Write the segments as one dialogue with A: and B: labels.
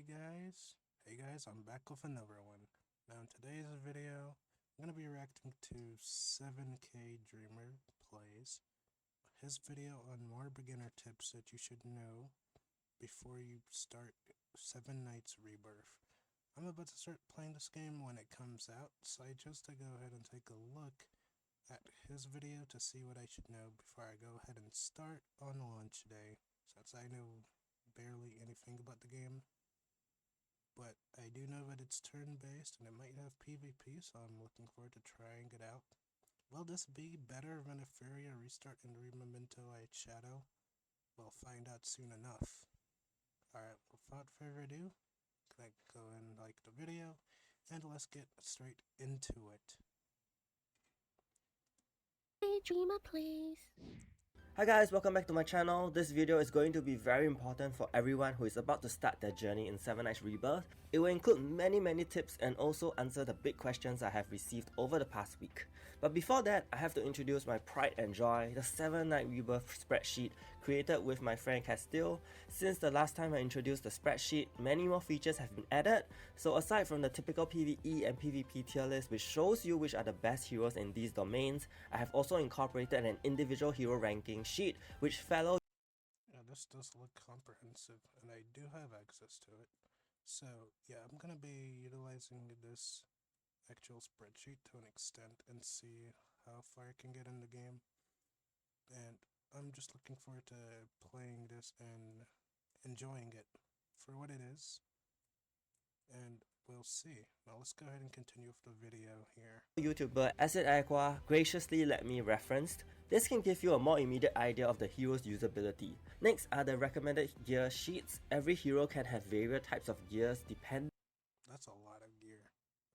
A: Hey guys, I'm back with another one. Now in today's video, I'm going to be reacting to 7K Dreamer Plays, his video on more beginner tips that you should know before you start 7 Nights Rebirth. I'm about to start playing this game when it comes out, so I chose to go ahead and take a look at his video to see what I should know before I go ahead and start on launch day, since I know barely anything about the game. But I do know that it's turn-based and it might have PvP, so I'm looking forward to trying it out. Will this be better than a Furia restart and Memento Light Shadow? We'll find out soon enough. Alright, without further ado, can I go and like the video, and let's get straight into it.
B: Hey, Dreamer, please.
C: Hi guys, welcome back to my channel. This video is going to be very important for everyone who is about to start their journey in 7 Nights Rebirth. It will include many tips and also answer the big questions I have received over the past week. But before that, I have to introduce my pride and joy, the 7 Nights Rebirth spreadsheet created with my friend Castile. Since the last time I introduced the spreadsheet, many more features have been added. So aside from the typical PvE and PvP tier list which shows you which are the best heroes in these domains, I have also incorporated an individual hero ranking sheet which fellow
A: Yeah, this does look comprehensive, and I do have access to it. So yeah, I'm gonna be utilizing this actual spreadsheet to an extent and see how far I can get in the game. And I'm just looking forward to playing this and enjoying it for what it is. And we'll see. Now let's go ahead and continue with the video here.
C: YouTuber Acid Aqua graciously let me referenced. This can give you a more immediate idea of the hero's usability. Next are the recommended gear sheets. Every hero can have various types of gears depending.
A: That's a lot of gear.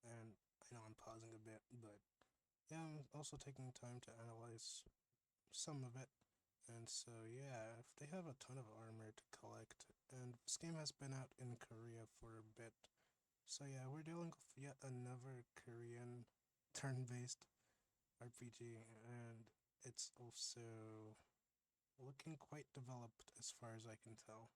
A: And I know I'm pausing a bit, but yeah, I'm also taking time to analyze some of it. And so yeah, if they have a ton of armor to collect, and this game has been out in Korea for a bit, so yeah, we're dealing with yet another Korean turn-based RPG, and it's also looking quite developed as far as I can tell.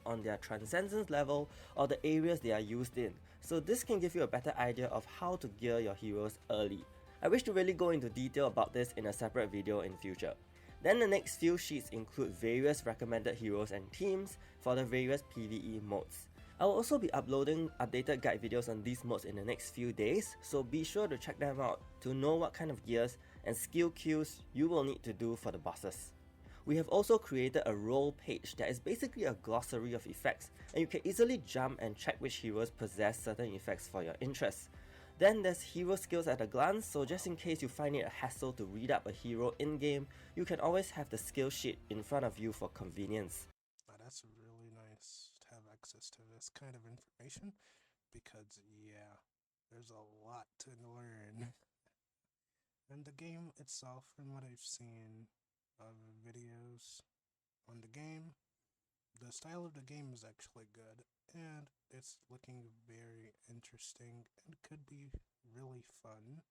C: On their transcendence level or the areas they are used in, so this can give you a better idea of how to gear your heroes early. I wish to really go into detail about this in a separate video in future. Then the next few sheets include various recommended heroes and teams for the various PvE modes. I will also be uploading updated guide videos on these modes in the next few days, so be sure to check them out to know what kind of gears and skill queues you will need to do for the bosses. We have also created a role page that is basically a glossary of effects, and you can easily jump and check which heroes possess certain effects for your interests. Then there's hero skills at a glance, so just in case you find it a hassle to read up a hero in-game, you can always have the skill sheet in front of you for convenience.
A: Now that's really nice to have access to this kind of information, because yeah, there's a lot to learn. And the game itself, from what I've seen of videos on the game, the style of the game is actually good, and it's looking very interesting and could be really fun.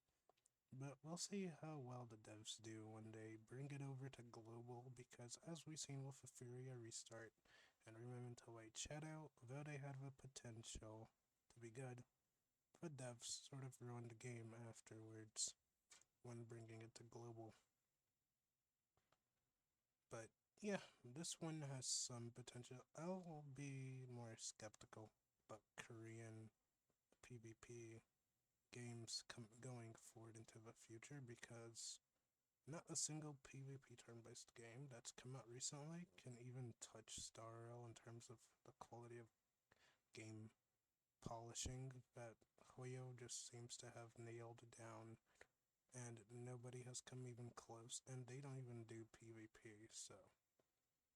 A: But we'll see how well the devs do when they bring it over to global, because as we've seen with the Furia restart and Memento Light Shadow, though they had the potential to be good, the devs sort of ruined the game afterwards when bringing it to global. But yeah, this one has some potential. I'll be more skeptical about Korean PvP games going forward into the future, because not a single PvP turn-based game that's come out recently can even touch Star Rail in terms of the quality of game polishing that Hoyo just seems to have nailed down, and nobody has come even close, and they don't even do PvP, so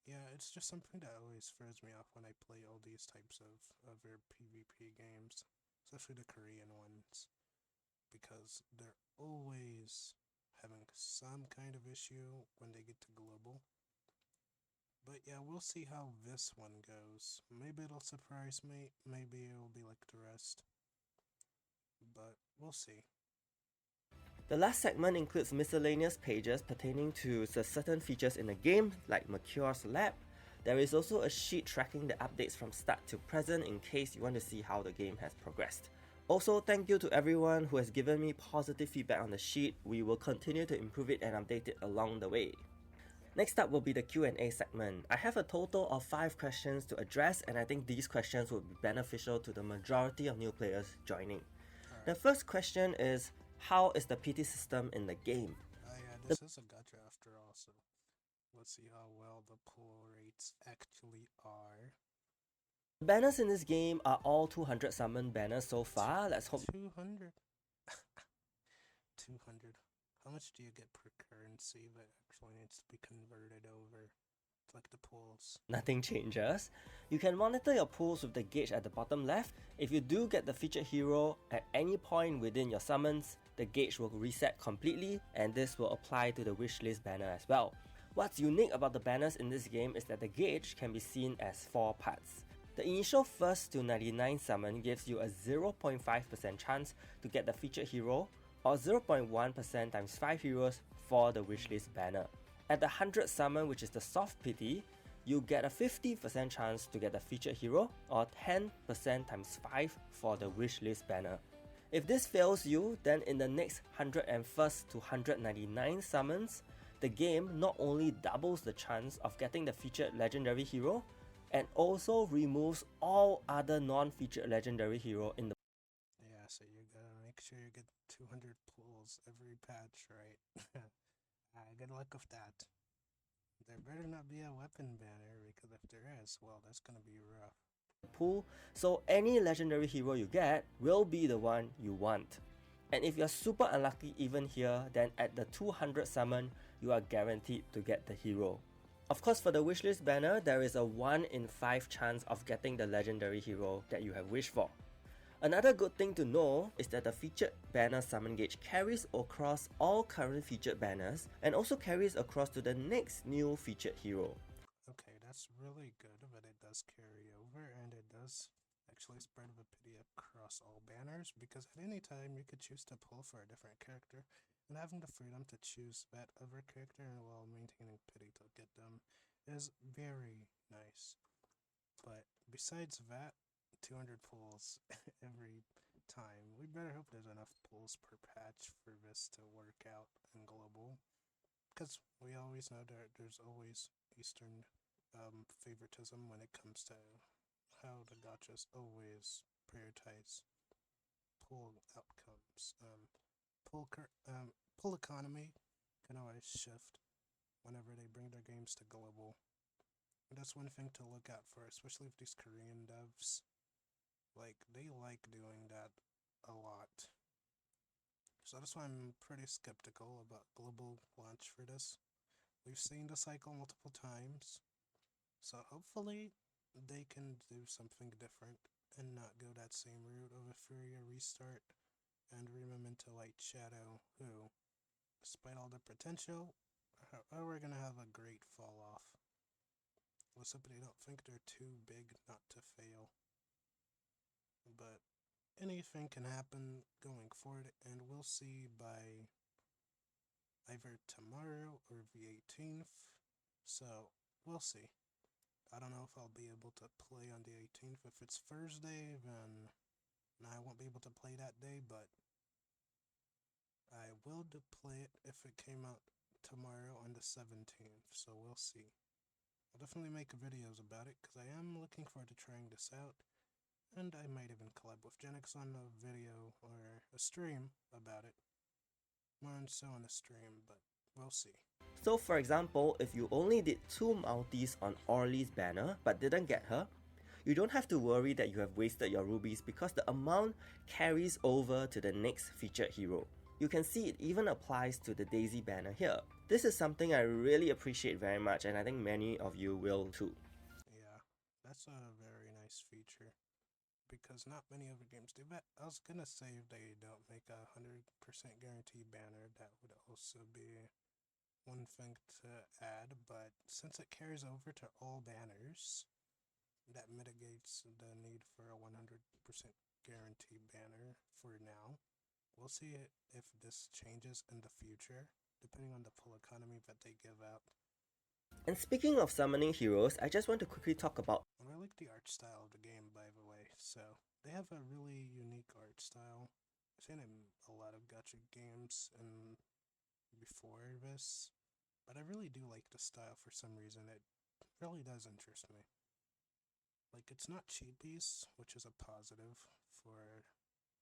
A: yeah, it's just something that always throws me off when I play all these types of other PvP games, especially the Korean ones, because they're always having some kind of issue when they get to global. But yeah, we'll see how this one goes. Maybe it'll surprise me, maybe it'll be like the rest, but we'll see.
C: The last segment includes miscellaneous pages pertaining to the certain features in the game, like Mercure's Lab, There is also a sheet tracking the updates from start to present in case you want to see how the game has progressed. Also, thank you to everyone who has given me positive feedback on the sheet. We will continue to improve it and update it along the way. Next up will be the Q&A segment. I have a total of 5 questions to address, and I think these questions will be beneficial to the majority of new players joining. The first question is, how is the PT system in the game?
A: Yeah, this is a gacha after all, so let's see how well the pull rates actually are.
C: The banners in this game are all 200 summon banners so far. Let's hope
A: 200. 200. How much do you get per currency that actually needs to be converted over? It's like the pools.
C: nothing changes. You can monitor your pools with the gauge at the bottom left. If you do get the featured hero at any point within your summons, the gauge will reset completely, and this will apply to the wishlist banner as well. What's unique about the banners in this game is that the gauge can be seen as 4 parts. The initial first to 99 summon gives you a 0.5% chance to get the featured hero, or 0.1% times 5 heroes for the wishlist banner. At the 100 summon, which is the soft pity, you get a 50% chance to get the featured hero, or 10% times 5 for the wishlist banner. If this fails you, then in the next 101st to 199 summons, the game not only doubles the chance of getting the featured legendary hero, and also removes all other non-featured legendary hero in the
A: Yeah, so you gotta make sure you get 200 pulls every patch, right? Good luck with that. There better not be a weapon banner, because if there is, well, that's gonna be rough.
C: pool, so any legendary hero you get will be the one you want. And if you're super unlucky even here, then at the 200 summon, you are guaranteed to get the hero. Of course, for the wishlist banner, there is a 1 in 5 chance of getting the legendary hero that you have wished for. Another good thing to know is that the featured banner summon gauge carries across all current featured banners and also carries across to the next new featured hero.
A: Okay, that's really good, but it does carry over, and it does actually spread the pity across all banners, because at any time you could choose to pull for a different character, and having the freedom to choose that other character while maintaining pity to get them is very nice. But besides that, 200 pulls every time. We better hope there's enough pulls per patch for this to work out in global, because we always know that there's always Eastern favoritism when it comes to how the gachas always prioritize pull outcomes. Pull economy can always shift whenever they bring their games to global. And that's one thing to look out for, especially with these Korean devs. Like, they like doing that a lot. So that's why I'm pretty skeptical about global launch for this. We've seen the cycle multiple times, so hopefully they can do something different and not go that same route of a Furia restart and remove into Light Shadow, who, despite all the potential, are gonna have a great fall off. Let's hope they don't think they're too big not to fail. But anything can happen going forward, and we'll see by either tomorrow or the 18th. So we'll see. I don't know if I'll be able to play on the 18th. If it's Thursday, then I won't be able to play that day, but I will play it if it came out tomorrow on the 17th, so we'll see. I'll definitely make videos about it, because I am looking forward to trying this out, and I might even collab with Genix on a video or a stream about it. More so on a stream, but we'll see.
C: So for example, if you only did 2 multis on Orly's banner but didn't get her, you don't have to worry that you have wasted your rubies, because the amount carries over to the next featured hero. You can see it even applies to the Daisy banner here. This is something I really appreciate very much, and I think many of you will too.
A: Yeah, that's a very nice feature, because not many other games do that. I was gonna say if they don't make a 100% guarantee banner, that would also be one thing to add, but since it carries over to all banners, that mitigates the need for a 100% guarantee banner for now. We'll see if this changes in the future, depending on the pull economy that they give out.
C: And speaking of summoning heroes, I just want to quickly talk about.
A: I like the art style of the game, by the way. So they have a really unique art style. I've seen it in a lot of gacha games and before this, but I really do like the style for some reason. It really does interest me. Like, it's not cheapies, which is a positive for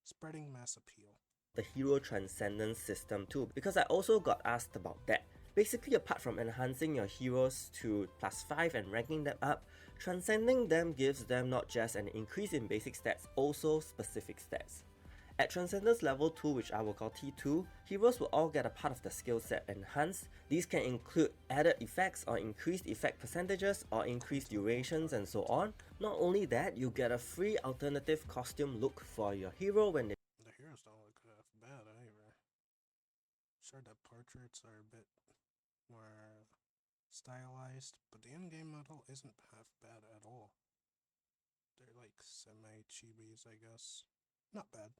A: spreading mass appeal.
C: The hero transcendence system too, because I also got asked about that. Basically, apart from enhancing your heroes to +5 and ranking them up, transcending them gives them not just an increase in basic stats, also specific stats. At Transcendence level 2, which I will call T2, heroes will all get a part of the skill set enhanced. These can include added effects or increased effect percentages or increased durations and so on. Not only that, you get a free alternative costume look for your hero when they.
A: The heroes don't look bad either. Sure, the portraits are a bit more stylized, but the in-game model isn't half bad at all. They're like semi-chibis, I guess. Not bad.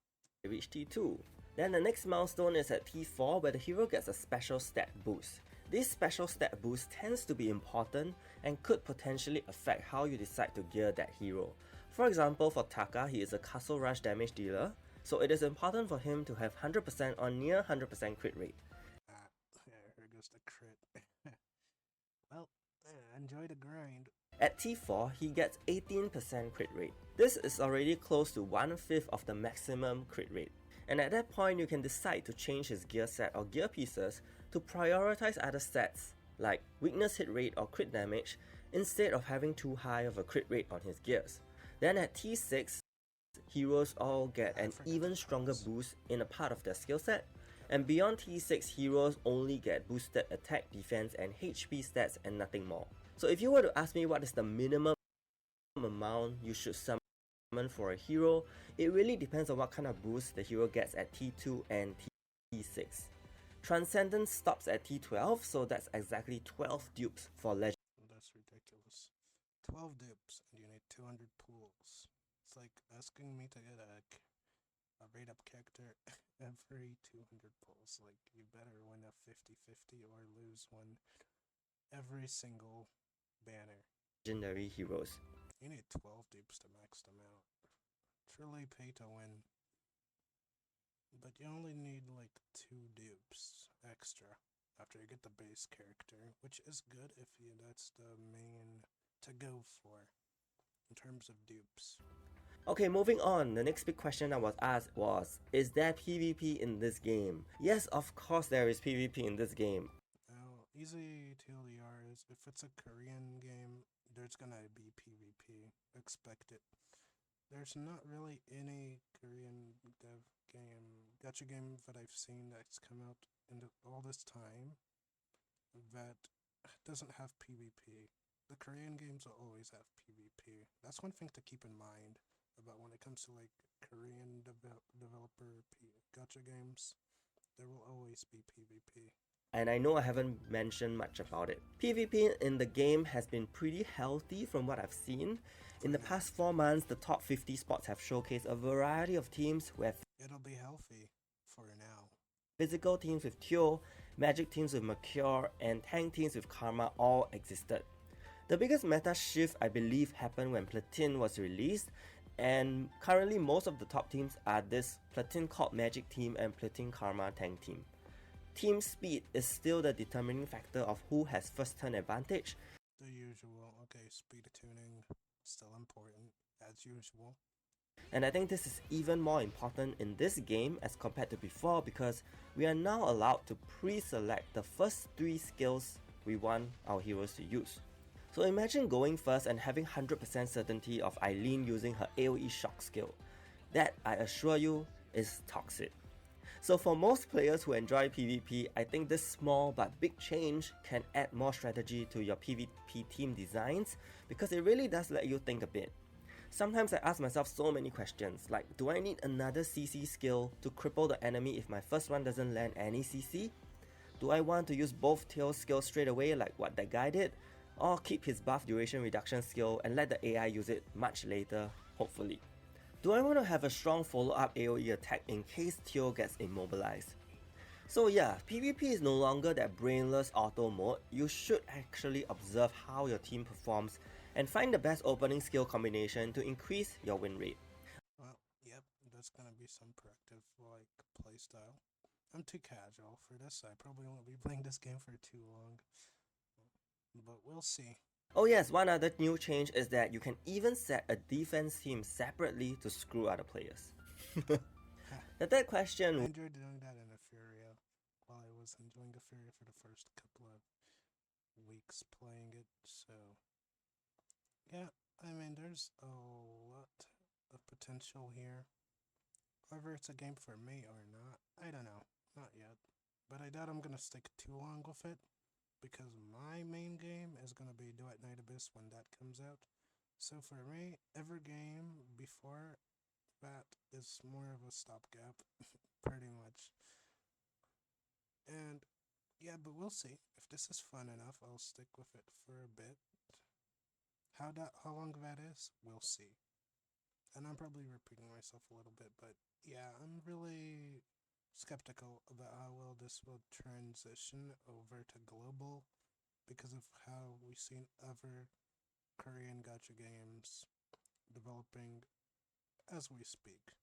C: Reach T2. Then the next milestone is at T4, where the hero gets a special stat boost. This special stat boost tends to be important and could potentially affect how you decide to gear that hero. For example, for Taka, he is a castle rush damage dealer, so it is important for him to have 100% or near 100% crit rate.
A: Here goes the crit. Well, enjoy the grind.
C: At T4, he gets 18% crit rate. This is already close to 1/5 of the maximum crit rate. And at that point, you can decide to change his gear set or gear pieces to prioritize other stats like weakness hit rate or crit damage instead of having too high of a crit rate on his gears. Then at T6, heroes all get an even stronger boost in a part of their skill set. And beyond T6, heroes only get boosted attack, defense, and HP stats and nothing more. So if you were to ask me what is the minimum amount you should summon for a hero, it really depends on what kind of boost the hero gets at T2 and T6. Transcendence stops at T12, so that's exactly 12 dupes for Legend.
A: That's ridiculous. 12 dupes and you need 200 pools. It's like asking me to get a rate-up character every 200 pulls. Like, you better win a 50-50 or lose one every single banner.
C: Legendary heroes.
A: You need 12 dupes to max them out. Truly pay to win. But you only need like 2 dupes extra after you get the base character, which is good if that's the main to go for in terms of dupes.
C: Okay, moving on. The next big question I was asked was, is there PvP in this game? Yes, of course there is PvP in this game.
A: Now, easy TLDR is, if it's a Korean game, there's gonna be PvP. Expect it. There's not really any Korean gacha game that I've seen that's come out in all this time that doesn't have PvP. The Korean games will always have PvP. That's one thing to keep in mind about when it comes to like Korean developer gacha games. There will always be PvP.
C: And I know I haven't mentioned much about it. PvP in the game has been pretty healthy from what I've seen. In the past 4 months, the top 50 spots have showcased a variety of teams where
A: it'll be healthy for now.
C: Physical teams with Teo, magic teams with Mercure, and tank teams with Karma all existed. The biggest meta shift I believe happened when Platin was released, and currently most of the top teams are this Platin called Magic team and Platin Karma tank team. Team speed is still the determining factor of who has first turn advantage.
A: The usual, okay, speed tuning, still important, as usual.
C: And I think this is even more important in this game as compared to before, because we are now allowed to pre-select the first 3 skills we want our heroes to use. So imagine going first and having 100% certainty of Eileen using her AoE shock skill. That, I assure you, is toxic. So for most players who enjoy PvP, I think this small but big change can add more strategy to your PvP team designs, because it really does let you think a bit. Sometimes I ask myself so many questions, like, do I need another CC skill to cripple the enemy if my first one doesn't land any CC? Do I want to use both tail skills straight away like what that guy did? Or keep his buff duration reduction skill and let the AI use it much later, hopefully? Do I want to have a strong follow-up AoE attack in case Teo gets immobilized? So yeah, PvP is no longer that brainless auto mode. You should actually observe how your team performs and find the best opening skill combination to increase your win rate.
A: Well, yep, that's gonna be some proactive like playstyle. I'm too casual for this. I probably won't be playing this game for too long, but we'll see.
C: Oh yes, one other new change is that you can even set a defense team separately to screw other players. The third
A: I
C: question
A: enjoyed doing that in Euphoria while I was enjoying Euphoria for the first couple of weeks playing it. So, yeah, I mean, there's a lot of potential here. Whether it's a game for me or not, I don't know. Not yet. But I doubt I'm gonna stick too long with it because my main game is gonna be Do at Night Abyss when that comes out. So for me, every game before that is more of a stopgap, pretty much. And yeah, but we'll see. If this is fun enough, I'll stick with it for a bit. How long that is, we'll see. And I'm probably repeating myself a little bit, but yeah, I'm really skeptical about how well this will transition over to global because of how we've seen other Korean gacha games developing as we speak.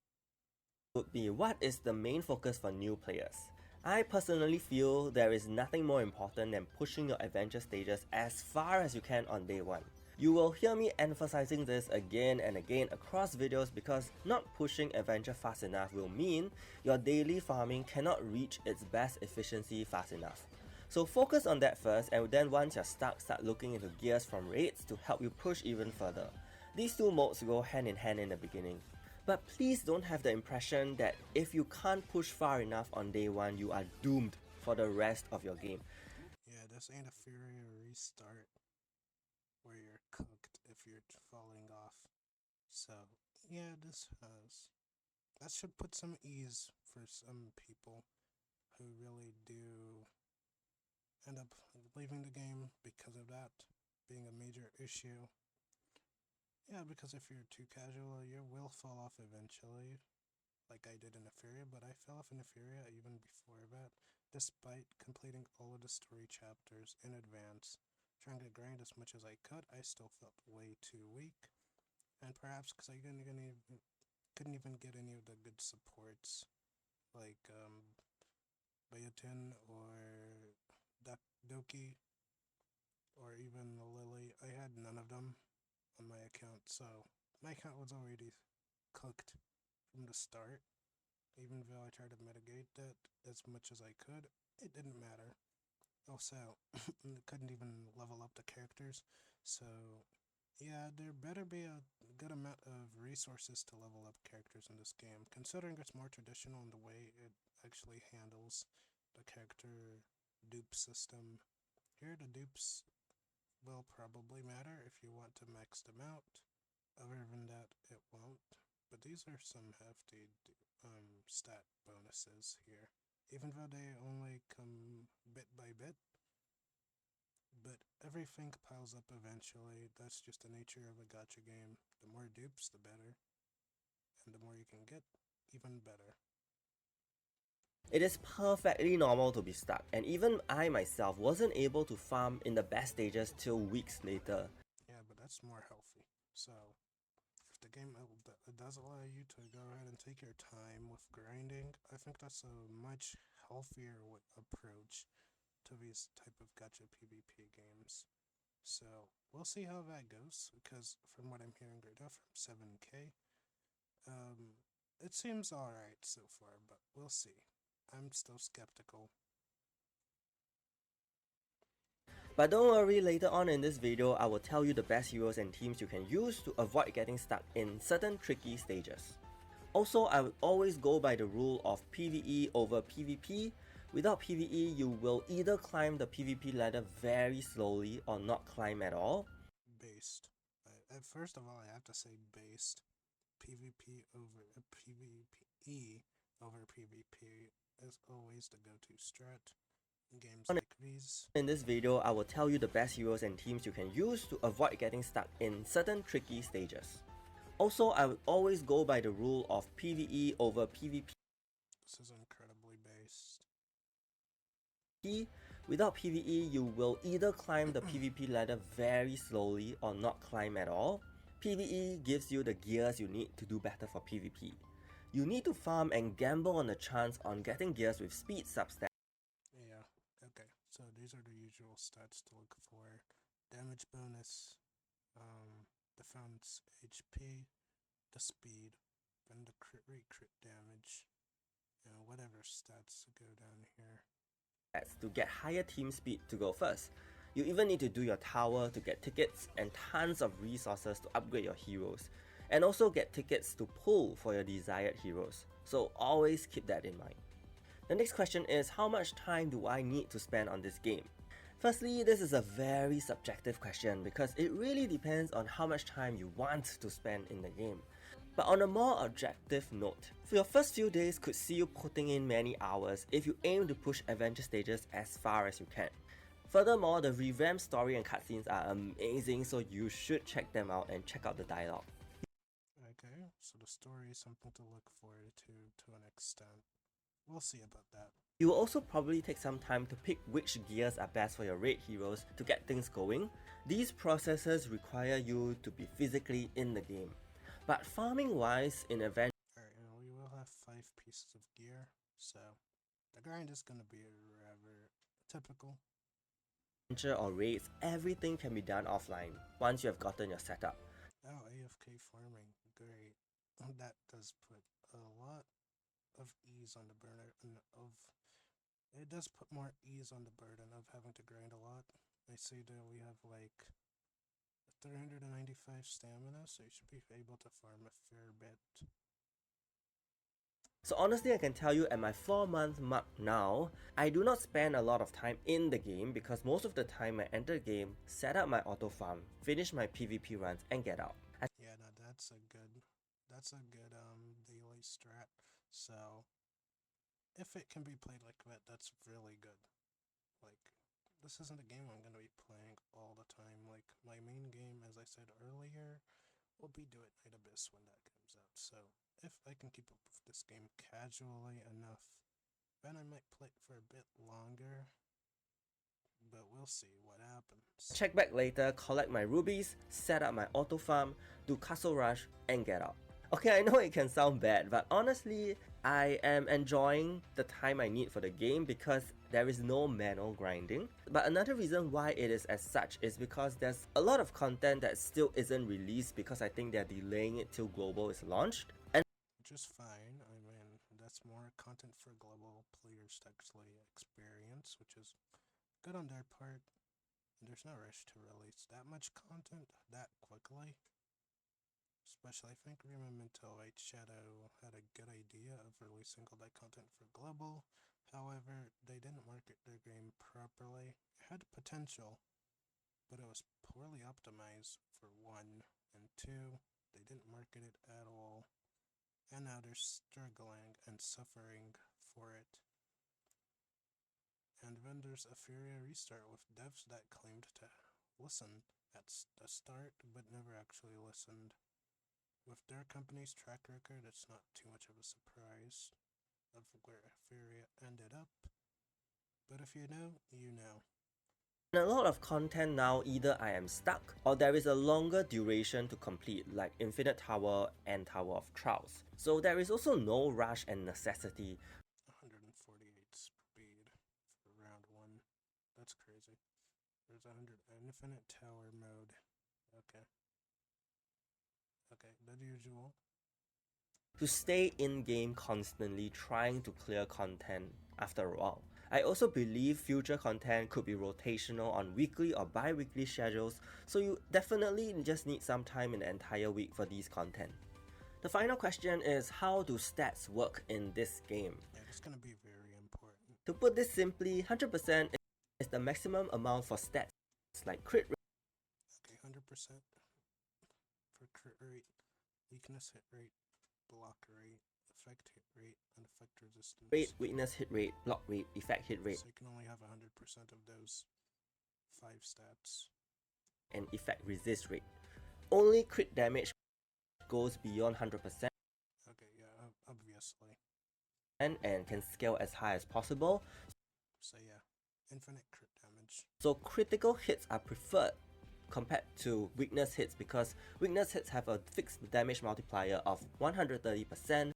C: would be, what is the main focus for new players? I personally feel there is nothing more important than pushing your adventure stages as far as you can on day one. You will hear me emphasizing this again and again across videos because not pushing adventure fast enough will mean your daily farming cannot reach its best efficiency fast enough. So focus on that first, and then once you're stuck, start looking into gears from raids to help you push even further. These two modes go hand in hand in the beginning. But please don't have the impression that if you can't push far enough on day one, you are doomed for the rest of your game.
A: Yeah, this ain't a Fury restart where you're cooked if you're falling off. So, yeah, this has. That should put some ease for some people who really do end up leaving the game because of that being a major issue. Yeah, because if you're too casual, you will fall off eventually, like I did in Euphoria, but I fell off in Euphoria even before that, despite completing all of the story chapters in advance. Trying to grind as much as I could, I still felt way too weak, and perhaps because I couldn't even get any of the good supports, like Bayotin or Doki, or even Lily. I had none of them on my account, so my account was already cooked from the start. Even though I tried to mitigate that as much as I could, it didn't matter. Also, couldn't even level up the characters, so yeah, there better be a good amount of resources to level up characters in this game, considering it's more traditional in the way it actually handles the character dupe system. Here, the dupes will probably matter if you want to max them out. Other than that, it won't. But these are some hefty stat bonuses here. Even though they only come bit by bit, but everything piles up eventually. That's just the nature of a gacha game. The more dupes, the better. And the more you can get, even better.
C: It is perfectly normal to be stuck, and even I myself wasn't able to farm in the best stages till weeks later.
A: Yeah, but that's more healthy. So, if the game does allow you to go ahead and take your time with grinding, I think that's a much healthier approach to these type of gacha PvP games. So we'll see how that goes, because from what I'm hearing right now from 7K, it seems alright so far, but we'll see. I'm still skeptical.
C: But don't worry, later on in this video, I will tell you the best heroes and teams you can use to avoid getting stuck in certain tricky stages. Also, I would always go by the rule of PvE over PvP. Without PvE, you will either climb the PvP ladder very slowly or not climb at all.
A: Based. First of all, I have to say based. PvP over PvE over PvP is always the go-to strat in games like these.
C: In this video, I will tell you the best heroes and teams you can use to avoid getting stuck in certain tricky stages. Also, I would always go by the rule of PvE over PvP.
A: This is incredibly based.
C: Without PvE, you will either climb the PvP ladder very slowly or not climb at all. PvE gives you the gears you need to do better for PvP. You need to farm and gamble on the chance on getting gears with speed substats.
A: Yeah, okay. So these are the usual stats to look for. Damage bonus, defense, HP, the speed, then the crit rate, crit damage, and whatever stats go down here.
C: To get higher team speed to go first. You even need to do your tower to get tickets and tons of resources to upgrade your heroes, and also get tickets to pull for your desired heroes, so always keep that in mind. The next question is, how much time do I need to spend on this game? Firstly, this is a very subjective question because it really depends on how much time you want to spend in the game. But on a more objective note, for your first few days could see you putting in many hours if you aim to push adventure stages as far as you can. Furthermore, the revamped story and cutscenes are amazing, so you should check them out and check out the dialogue.
A: Okay, so the story is something to look forward to an extent. We'll see about that.
C: You will also probably take some time to pick which gears are best for your raid heroes to get things going. These processes require you to be physically in the game. But farming wise, in adventure
A: Alright, we will have 5 pieces of gear, so the grind is gonna be rather typical.
C: or raids, everything can be done offline once you have gotten your setup.
A: Oh, AFK farming, great. That does put a lot of ease on the burner, it does put more ease on the burden of having to grind a lot. I see that we have like 395 stamina, so you should be able to farm a fair bit.
C: So honestly, I can tell you at my 4-month mark now, I do not spend a lot of time in the game because most of the time I enter the game, set up my auto farm, finish my PvP runs and get out.
A: Yeah, no, that's a good daily strat. So if it can be played like that, that's really good. Like, this isn't a game I'm gonna be playing all the time. Like, my main game, as I said earlier, will be Do It Night Abyss when that comes out. So if I can keep up with this game casually enough, then I might play it for a bit longer. But we'll see what happens.
C: Check back later, collect my rubies, set up my auto farm, do castle rush and get out. Okay, I know it can sound bad, but honestly, I am enjoying the time I need for the game because there is no manual grinding. But another reason why it is as such is because there's a lot of content that still isn't released because I think they're delaying it till global is launched.
A: Which is fine. I mean, that's more content for global players to actually experience, which is good on their part. And there's no rush to release that much content that quickly. Especially, I think Rememento White Shadow had a good idea of releasing all that content for global. However, they didn't market their game properly. It had potential, but it was poorly optimized for 1, and 2, they didn't market it at all. And now they're struggling and suffering for it. And then there's a Furia restart with devs that claimed to listen at the start, but never actually listened. With their company's track record, it's not too much of a surprise of where Furia ended up. But if you know, you know.
C: And a lot of content now, either I am stuck or there is a longer duration to complete, like Infinite Tower and Tower of Trials. So there is also no rush and necessity.
A: 148 speed for round 1. That's crazy. There's 100 Infinite Tower mode. Okay. Okay, the usual.
C: To stay in game constantly trying to clear content after a while. I also believe future content could be rotational on weekly or bi-weekly schedules, so you definitely just need some time in the entire week for these content. The final question is, how do stats work in this game?
A: Yeah, it's gonna be very important.
C: To put this simply, 100% is the maximum amount for stats like crit rate.
A: Okay, 100% for crit rate, weakness hit rate, block rate, effect hit rate, and effect resistance.
C: Rate, weakness hit rate, block rate, effect hit rate.
A: So you can only have 100% of those 5 stats.
C: And effect resist rate. Only crit damage goes beyond 100%.
A: Okay, yeah, obviously.
C: And can scale as high as possible.
A: So yeah, infinite crit damage.
C: So critical hits are preferred compared to weakness hits because weakness hits have a fixed damage multiplier of 130%,